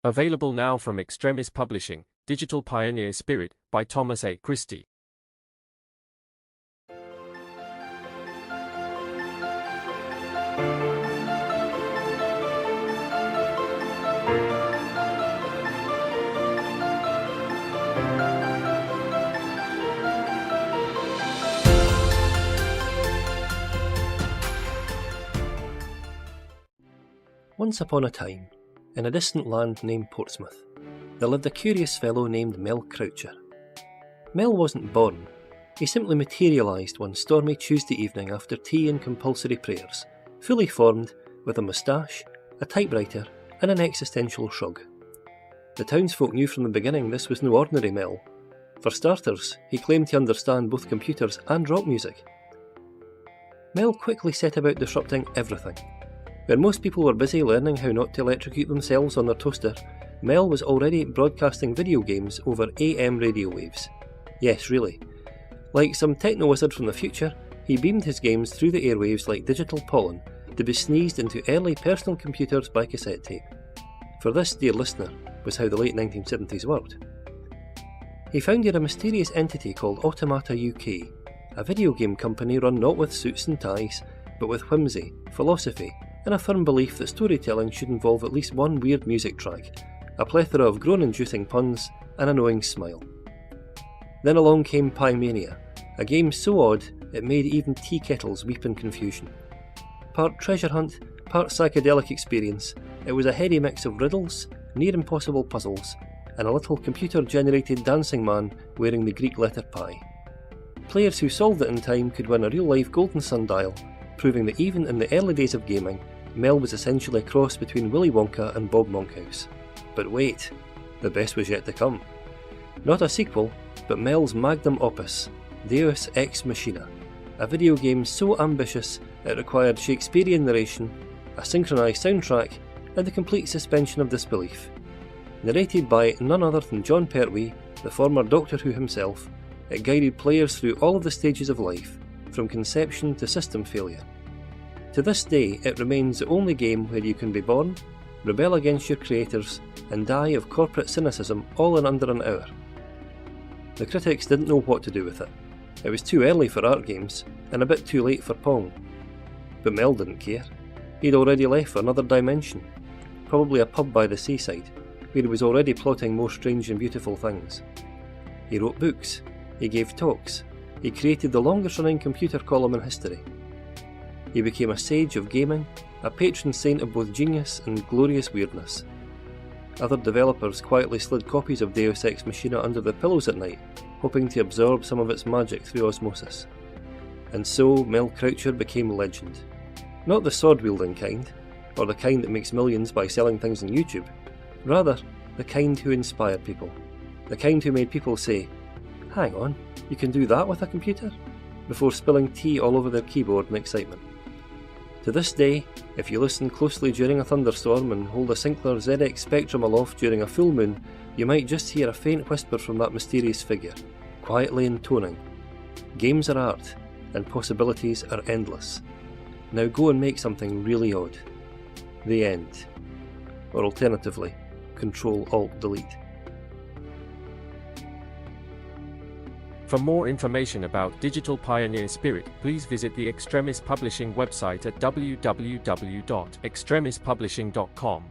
Available now from Extremis Publishing, Digital Pioneer Spirit, by Thomas A. Christie. Once upon a time, in a distant land named Portsmouth, there lived a curious fellow named Mel Croucher. Mel wasn't born, he simply materialised one stormy Tuesday evening after tea and compulsory prayers, fully formed, with a moustache, a typewriter and an existential shrug. The townsfolk knew from the beginning this was no ordinary Mel. For starters, he claimed to understand both computers and rock music. Mel quickly set about disrupting everything. When most people were busy learning how not to electrocute themselves on their toaster, Mel was already broadcasting video games over AM radio waves. Yes, really. Like some techno-wizard from the future, he beamed his games through the airwaves like digital pollen to be sneezed into early personal computers by cassette tape. For this, dear listener, was how the late 1970s worked. He founded a mysterious entity called Automata UK, a video game company run not with suits and ties, but with whimsy, philosophy, and a firm belief that storytelling should involve at least one weird music track, a plethora of groan-inducing puns, and a knowing smile. Then along came Pie-Mania, a game so odd it made even tea kettles weep in confusion. Part treasure hunt, part psychedelic experience, it was a heady mix of riddles, near-impossible puzzles, and a little computer-generated dancing man wearing the Greek letter pi. Players who solved it in time could win a real-life golden sundial, proving that even in the early days of gaming, Mel was essentially a cross between Willy Wonka and Bob Monkhouse. But wait, the best was yet to come. Not a sequel, but Mel's magnum opus, Deus Ex Machina, a video game so ambitious it required Shakespearean narration, a synchronised soundtrack, and the complete suspension of disbelief. Narrated by none other than Jon Pertwee, the former Doctor Who himself, it guided players through all of the stages of life, from conception to system failure. To this day, it remains the only game where you can be born, rebel against your creators, and die of corporate cynicism all in under an hour. The critics didn't know what to do with it. It was too early for art games, and a bit too late for Pong. But Mel didn't care. He'd already left for another dimension, probably a pub by the seaside, where he was already plotting more strange and beautiful things. He wrote books, he gave talks, he created the longest running computer column in history. He became a sage of gaming, a patron saint of both genius and glorious weirdness. Other developers quietly slid copies of Deus Ex Machina under their pillows at night, hoping to absorb some of its magic through osmosis. And so Mel Croucher became legend. Not the sword-wielding kind, or the kind that makes millions by selling things on YouTube. Rather, the kind who inspired people. The kind who made people say, "Hang on, you can do that with a computer?" before spilling tea all over their keyboard in excitement. To this day, if you listen closely during a thunderstorm and hold a Sinclair ZX Spectrum aloft during a full moon, you might just hear a faint whisper from that mysterious figure, quietly intoning, "Games are art, and possibilities are endless. Now go and make something really odd." The end. Or alternatively, Control-Alt-Delete. For more information about Digital Pioneer Spirit, please visit the Extremis Publishing website at www.extremispublishing.com.